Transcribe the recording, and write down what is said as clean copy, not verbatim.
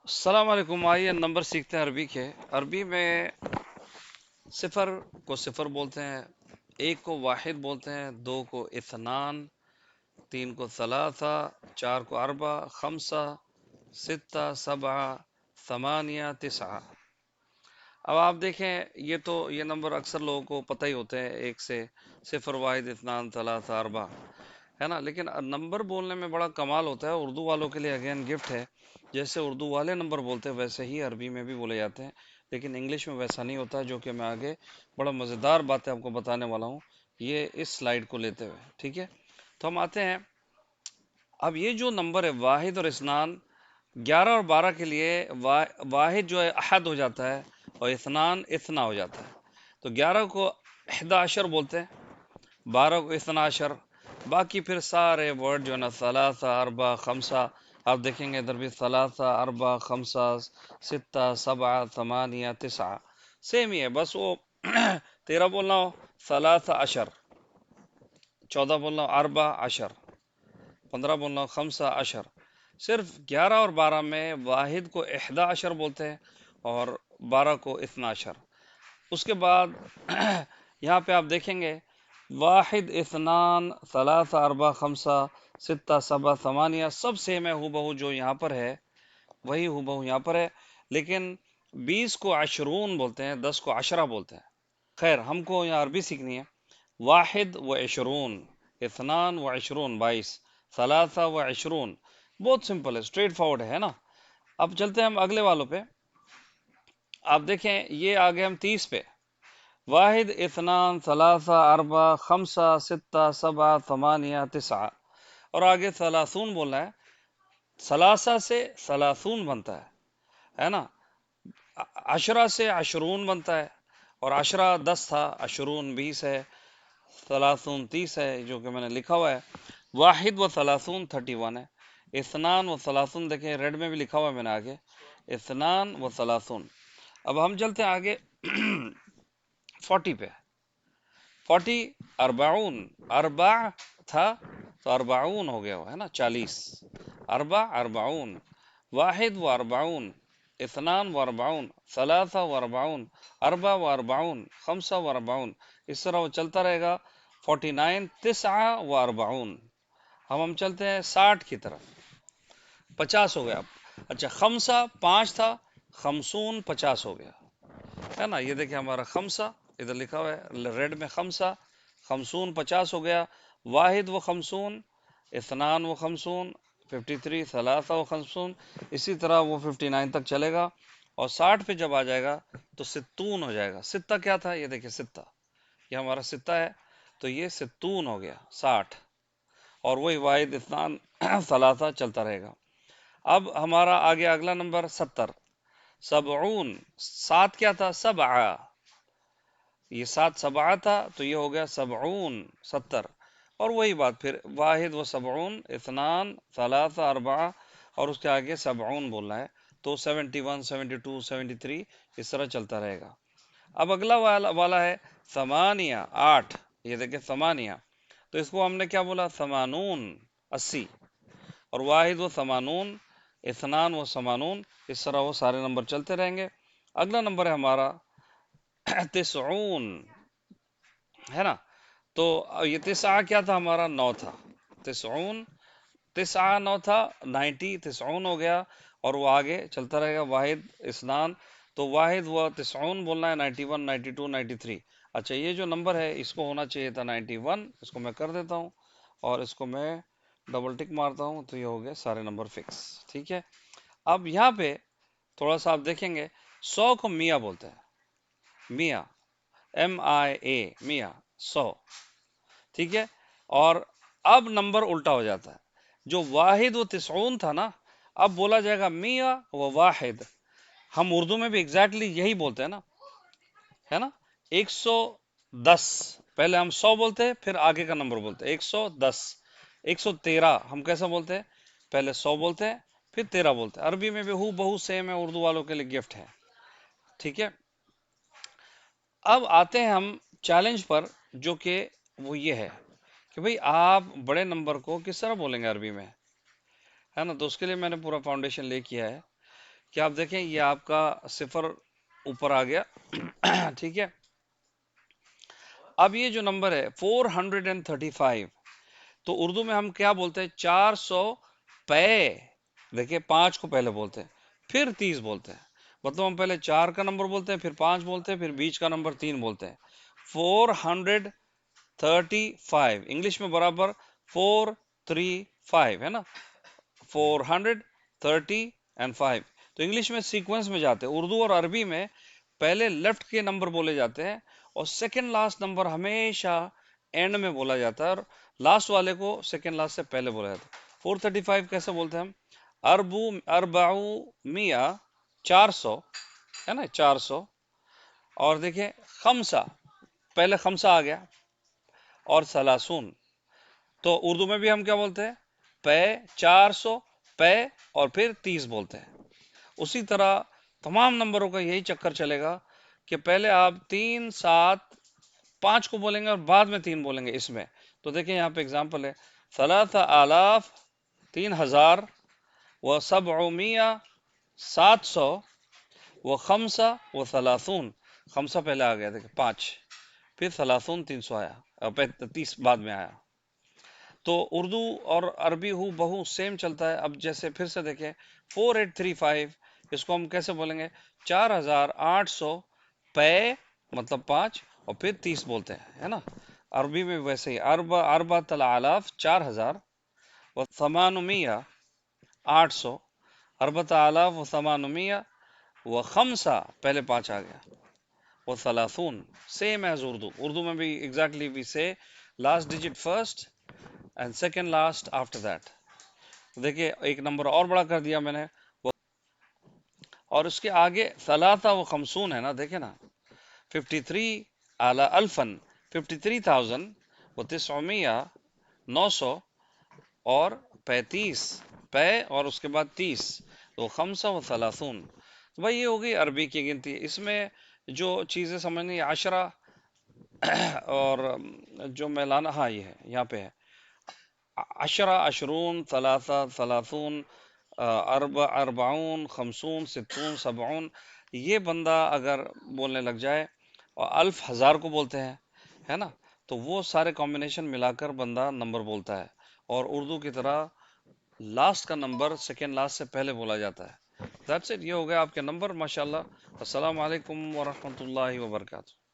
السلام علیکم، آئیے نمبر سیکھتے ہیں عربی کے۔ عربی میں صفر کو صفر بولتے ہیں، ایک کو واحد بولتے ہیں، دو کو اثنان، تین کو ثلاثہ، چار کو اربع، خمسہ، ستہ، سبعہ، ثمانیہ، تسعہ۔ اب آپ دیکھیں، یہ نمبر اکثر لوگوں کو پتہ ہی ہوتے ہیں، ایک سے صفر، واحد، اثنان، ثلاثہ، اربع، ہے نا۔ لیکن نمبر بولنے میں بڑا کمال ہوتا ہے، اردو والوں کے لیے اگین گفٹ ہے۔ جیسے اردو والے نمبر بولتے ہیں ویسے ہی عربی میں بھی بولے جاتے ہیں، لیکن انگلش میں ویسا نہیں ہوتا، جو کہ میں آگے بڑا مزیدار باتیں آپ کو بتانے والا ہوں یہ اس سلائیڈ کو لیتے ہوئے، ٹھیک ہے۔ تو ہم آتے ہیں، اب یہ جو نمبر ہے واحد اور اثنان، 11 اور 12 کے لیے واحد جو ہے احد ہو جاتا ہے اور اثنان اتنا ہو جاتا ہے۔ تو 11 کو 11 بولتے ہیں، 12 کو 12، باقی پھر سارے ورڈ جو ہے نا ثلاثہ، اربع، خمسہ، آپ دیکھیں گے ادھر بھی ثلاثہ، اربع، خمسہ، ستہ، سبعہ، ثمانیہ، تسعہ، سیم ہی ہے، بس وہ 13 بولنا ہو ثلاثہ عشر، 14 بولنا ہو اربع عشر، 15 بولنا ہو خمسہ عشر۔ صرف 11 اور 12 میں واحد کو 11 بولتے ہیں اور 12 کو 12۔ اس کے بعد یہاں پہ آپ دیکھیں گے واحد، اثنان، ثلاثہ، اربع، خمسہ، ستہ، سبع، ثمانیہ، سب سیم ہے، ہو بہو جو یہاں پر ہے وہی ہو بہو یہاں پر ہے، لیکن 20 کو عشرون بولتے ہیں، 10 کو عشرہ بولتے ہیں۔ خیر، ہم کو یہاں عربی سیکھنی ہے۔ واحد و عشرون، اثنان و عشرون 22، ثلاثہ و عشرون، بہت سمپل ہے، اسٹریٹ فارورڈ ہے نا۔ اب چلتے ہیں ہم اگلے والوں پہ، آپ دیکھیں یہ آگے ہم 30 پہ، واحد، اثنان، ثلاثہ، اربع، خمسہ، ستہ، سبع، ثمانیہ، تسعہ، اور آگے ثلاثون بولنا ہے۔ ثلاثہ سے ثلاثون بنتا ہے نا، عشرہ سے عشرون بنتا ہے، اور عشرہ 10 تھا، عشرون 20 ہے، ثلاثون 30 ہے، جو کہ میں نے لکھا ہوا ہے۔ واحد و ثلاثون 31 ہے، اثنان و ثلاثون دیکھیں ریڈ میں بھی لکھا ہوا ہے میں نے آگے، اثنان و ثلاثون۔ اب ہم چلتے ہیں آگے 40 پہ، 40 اربعون، اربع تھا تو اربعون ہو گیا ہے نا، 40، اربع اربعون، واحد و اربعون، اثنان و اربعون، ثلاثہ و اربعون، اربع و اربعون، خمسہ و اربعون، اس طرح وہ چلتا رہے گا۔ 49 تسعہ و اربعون۔ ہم چلتے ہیں 60 کی طرف، 50 ہو گیا۔ اچھا، خمسہ 5 تھا، خمسون 50 ہو گیا ہے نا۔ یہ دیکھیں ہمارا خمسہ ادھر لکھا ہوا ہے ریڈ میں، خمسہ، خمسون 50 ہو گیا۔ واحد و خمسون، اثنان و خمسون 53، ثلاثہ و خمسون، اسی طرح وہ 59 تک چلے گا، اور 60 پہ جب آ جائے گا تو ستون ہو جائے گا۔ ستہ کیا تھا، یہ دیکھیں ستہ، یہ ہمارا ستہ ہے، تو یہ ستون ہو گیا 60، اور وہی واحد، اثنان، ثلاثہ چلتا رہے گا۔ اب ہمارا آگے اگلا نمبر 70، سبعون، سات کیا تھا، سبعہ، یہ 7 سبعہ تھا تو یہ ہو گیا سبعون 70، اور وہی بات پھر واحد و سبعون، اثنان، ثلاثہ، اربعہ، اور اس کے آگے سبعون بولنا ہے، تو 71، 72، 73، اس طرح چلتا رہے گا۔ اب اگلا والا ہے ثمانیہ، 8، یہ دیکھیں ثمانیہ، تو اس کو ہم نے کیا بولا، ثمانون، 80، اور واحد و ثمانون، اثنان و ثمانون، اس طرح وہ سارے نمبر چلتے رہیں گے۔ اگلا نمبر ہے ہمارا تسعون، ہے نا، تو یہ تسعہ کیا تھا ہمارا، 9 تھا، تسعون، تسعہ 9 تھا، 90، تسعون ہو گیا، اور وہ آگے چلتا رہے گا، واحد، اثنان، تو واحد و تسعون بولنا ہے، 91، 92، 93۔ اچھا، یہ جو نمبر ہے اس کو ہونا چاہیے تھا 91، اس کو میں کر دیتا ہوں، اور اس کو میں ڈبل ٹک مارتا ہوں، تو یہ ہو گئے سارے نمبر فکس، ٹھیک ہے۔ اب یہاں پہ تھوڑا سا آپ دیکھیں گے، 100 کو میاں بولتے ہیں، میاں، MIA، میاں، 100، ٹھیک ہے۔ اور اب نمبر الٹا ہو جاتا ہے، جو واحد و تسعون تھا نا، اب بولا جائے گا میاں و واحد۔ ہم اردو میں بھی ایگزیکٹلی یہی بولتے ہیں نا، ہے نا، 110، پہلے ہم 100 بولتے ہیں پھر آگے کا نمبر بولتے ہیں، 110، 113 ہم کیسا بولتے ہیں، پہلے 100 بولتے ہیں پھر 13 بولتے ہیں۔ عربی میں بھی ہو بہو سیم ہے، اردو والوں کے لیے گفٹ ہے، ٹھیک ہے۔ اب آتے ہیں ہم چیلنج پر، جو کہ وہ یہ ہے کہ بھئی آپ بڑے نمبر کو کس طرح بولیں گے عربی میں، ہے نا۔ تو اس کے لیے میں نے پورا فاؤنڈیشن لے کیا ہے کہ آپ دیکھیں یہ آپ کا صفر اوپر آ گیا ٹھیک ہے. اب یہ جو نمبر ہے 435 تو اردو میں ہم کیا بولتے ہیں 400 پے. دیکھیں 5 کو پہلے بولتے ہیں پھر 30 بولتے ہیں. مطلب ہم پہلے 4 کا نمبر بولتے ہیں پھر 5 بولتے ہیں پھر بیچ کا نمبر 3 بولتے ہیں. 435 انگلش میں برابر 435 ہے نا. 430 and 5 تو انگلش میں سیکوینس میں جاتے ہیں. اردو اور عربی میں پہلے لیفٹ کے نمبر بولے جاتے ہیں اور سیکنڈ لاسٹ نمبر ہمیشہ اینڈ میں بولا جاتا ہے اور لاسٹ والے کو سیکنڈ لاسٹ سے پہلے بولا جاتا ہے. 435 کیسے بولتے ہیں ہم؟ اربعو میہ 400 ہے نا 400. اور دیکھیں خمسہ پہلے خمسہ آ گیا اور سلاسون تو اردو میں بھی ہم کیا بولتے ہیں پے 400 پے اور پھر 30 بولتے ہیں. اسی طرح تمام نمبروں کا یہی چکر چلے گا کہ پہلے آپ 3 7 5 کو بولیں گے اور بعد میں 3 بولیں گے اس میں. تو دیکھیں یہاں پہ اگزامپل ہے 3000 3000 و سبعمیہ 700 و خمسہ و ثلاثون. خمسہ پہلے آ گیا دیکھیں 5 پھر ثلاثون 300 آیا 30 بعد میں آیا. تو اردو اور عربی ہو بہو سیم چلتا ہے. اب جیسے پھر سے دیکھیں 4835 اس کو ہم کیسے بولیں گے 4800 پے مطلب 5 اور پھر 30 بولتے ہیں ہے نا. عربی میں ویسے ہی اربعۃ الالاف 4000 و ثمانمیہ 800 اربعۃ الاف و ثمانمیہ و خمسہ پہلے 5 آ گیا و ثلاثون سیم ایز اردو. اردو میں بھی exactly we say last digit first and second last after that. دیکھیں ایک نمبر اور بڑا کر دیا میں نے اور اس کے آگے ثلاثہ و خمسون ہے نا. دیکھیں نا 53 اعلی الفن 53,000 و تسعمیہ 900 اور 35 پے اور اس کے بعد 30 تو خمسہ و ثلاثون. تو بھائی یہ ہو گئی عربی کی گنتی. اس میں جو چیزیں سمجھنی عشرہ اور جو میں لانا ہاں یہ ہے یہاں پہ ہے عشرہ عشرون ثلاثہ ثلاثون اربعون خمسون ستون سبعون. یہ بندہ اگر بولنے لگ جائے اور الف ہزار کو بولتے ہیں ہے نا تو وہ سارے کمبینیشن ملا کر بندہ نمبر بولتا ہے. اور اردو کی طرح لاسٹ کا نمبر سیکنڈ لاسٹ سے پہلے بولا جاتا ہے. That's it. یہ ہو گیا آپ کے نمبر ماشاءاللہ. السلام علیکم ورحمۃ اللہ وبرکاتہ.